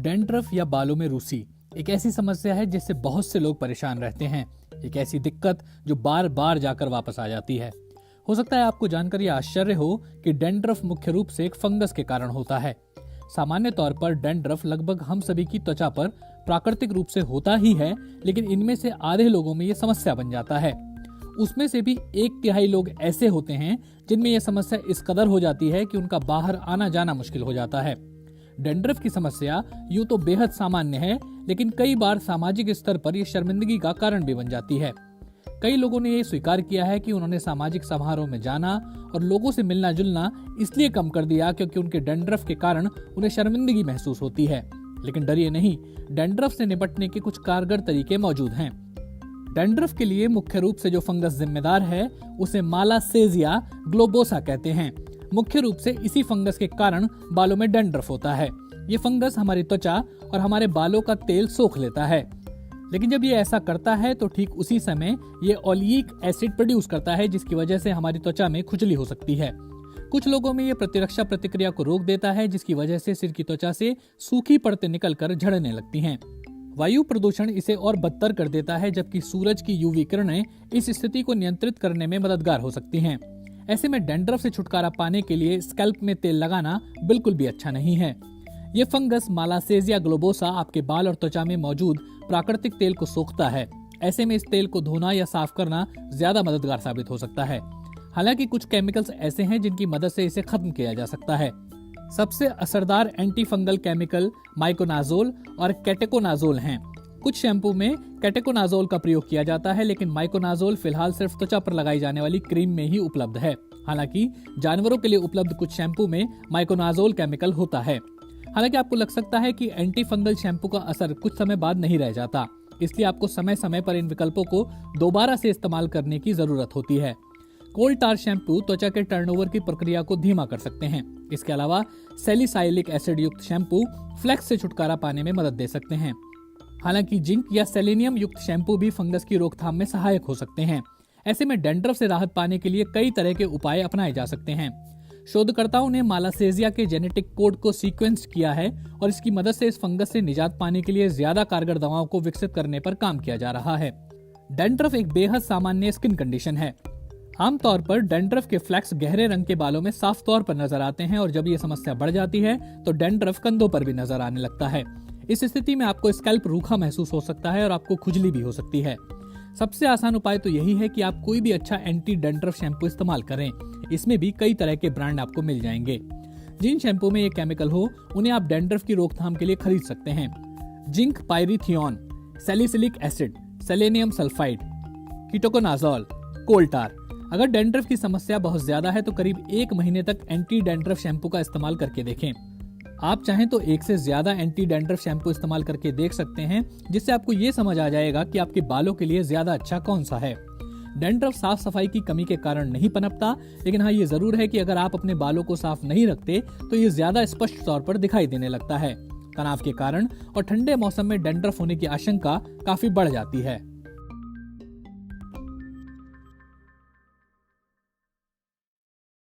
Dandruff या बालों में रूसी एक ऐसी समस्या है जिससे बहुत से लोग परेशान रहते हैं। एक ऐसी दिक्कत जो बार बार जाकर वापस आ जाती है। हो सकता है आपको जानकर यह आश्चर्य हो कि डैंड्रफ मुख्य रूप से एक फंगस के कारण होता है। सामान्य तौर पर डैंड्रफ लगभग हम सभी की त्वचा पर प्राकृतिक रूप से होता ही है, लेकिन इनमें से आधे लोगों में यह समस्या बन जाता है। उसमें से भी 1/3 लोग ऐसे होते हैं जिनमें यह समस्या इस कदर हो जाती है कि उनका बाहर आना जाना मुश्किल हो जाता है। डैंड्रफ की समस्या यूं तो बेहद सामान्य है, लेकिन कई बार सामाजिक स्तर पर यह शर्मिंदगी का कारण भी बन जाती है। कई लोगों ने यह स्वीकार किया है कि उन्होंने सामाजिक समारोह में जाना और लोगों से मिलना जुलना इसलिए कम कर दिया क्योंकि उनके डैंड्रफ के कारण उन्हें शर्मिंदगी महसूस होती है। लेकिन डरिए नहीं, डैंड्रफ से निपटने के कुछ कारगर तरीके मौजूद हैं। डैंड्रफ के लिए मुख्य रूप से जो फंगस जिम्मेदार है उसे मालासेजिया ग्लोबोसा कहते हैं। मुख्य रूप से इसी फंगस के कारण बालों में डैंड्रफ होता है। ये फंगस हमारी त्वचा और हमारे बालों का तेल सोख लेता है, लेकिन जब ये ऐसा करता है तो ठीक उसी समय ये ओलिक एसिड प्रोड्यूस करता है, जिसकी वजह से हमारी त्वचा में खुजली हो सकती है। कुछ लोगों में ये प्रतिरक्षा प्रतिक्रिया को रोक देता है, जिसकी वजह से सिर की त्वचा से सूखी परतें निकलकर झड़ने लगती हैं। वायु प्रदूषण इसे और बदतर कर देता है, जबकि सूरज की यूवी किरणें इस स्थिति को नियंत्रित करने में मददगार हो सकती हैं। ऐसे में डैंड्रफ से छुटकारा पाने के लिए स्कैल्प में तेल लगाना बिल्कुल भी अच्छा नहीं है। ये फंगस मालासेजिया ग्लोबोसा आपके बाल और त्वचा में मौजूद प्राकृतिक तेल को सोखता है। ऐसे में इस तेल को धोना या साफ करना ज्यादा मददगार साबित हो सकता है। हालांकि कुछ केमिकल्स ऐसे हैं जिनकी मदद से इसे खत्म किया जा सकता है। सबसे असरदार एंटी फंगल केमिकल माइकोनाजोल और केटेकोनाजोल हैं। कुछ शैम्पू में केटेकोनाजोल का प्रयोग किया जाता है, लेकिन माइकोनाजोल फिलहाल सिर्फ त्वचा पर लगाई जाने वाली क्रीम में ही उपलब्ध है। हालांकि जानवरों के लिए उपलब्ध कुछ शैम्पू में माइकोनाजोल केमिकल होता है। हालांकि आपको लग सकता है कि एंटी फंगल शैम्पू का असर कुछ समय बाद नहीं रह जाता, इसलिए आपको समय समय पर इन विकल्पों को दोबारा से इस्तेमाल करने की जरूरत होती है। कोल टार शैम्पू त्वचा के टर्नओवर की प्रक्रिया को धीमा कर सकते हैं। इसके अलावा सैलिसाइलिक एसिड युक्त शैम्पू फ्लेक्स से छुटकारा पाने में मदद दे सकते हैं। हालांकि जिंक या सेलेनियम युक्त शैम्पू भी फंगस की रोकथाम में सहायक हो सकते हैं। ऐसे में डैंड्रफ से राहत पाने के लिए कई तरह के उपाय अपनाए जा सकते हैं। शोधकर्ताओं ने मालासेजिया के जेनेटिक कोड को सीक्वेंस किया है और इसकी मदद से इस फंगस से निजात पाने के लिए ज्यादा कारगर दवाओं को विकसित करने पर काम किया जा रहा है। डैंड्रफ एक बेहद सामान्य स्किन कंडीशन है। आमतौर पर डैंड्रफ के फ्लैक्स गहरे रंग के बालों में साफ तौर पर नजर आते हैं और जब ये समस्या बढ़ जाती है तो डैंड्रफ कंधों पर भी नजर आने लगता है। इस स्थिति में आपको स्कैल्प रूखा महसूस हो सकता है और आपको खुजली भी हो सकती है। सबसे आसान उपाय तो यही है कि आप कोई भी अच्छा एंटी डैंड्रफ शैम्पू इस्तेमाल करें। इसमें भी कई तरह के ब्रांड आपको मिल जाएंगे। जिन शैम्पू में ये केमिकल हो उन्हें आप डैंड्रफ की रोकथाम के लिए खरीद सकते हैं। Zinc pyrithione, salicylic acid, selenium sulphide, ketoconazole, coal tar. अगर डैंड्रफ की समस्या बहुत ज्यादा है तो करीब 1 महीने तक एंटी डैंड्रफ शैम्पू का इस्तेमाल करके देखें। आप चाहें तो 1 से ज्यादा एंटी डैंड्रफ शैम्पू इस्तेमाल करके देख सकते हैं, जिससे आपको ये समझ आ जाएगा कि आपके बालों के लिए ज्यादा अच्छा कौन सा है। डैंड्रफ साफ सफाई की कमी के कारण नहीं पनपता, लेकिन हाँ ये जरूर है कि अगर आप अपने बालों को साफ नहीं रखते तो ये ज्यादा स्पष्ट तौर पर दिखाई देने लगता है। तनाव के कारण और ठंडे मौसम में डैंड्रफ होने की आशंका काफी बढ़ जाती है।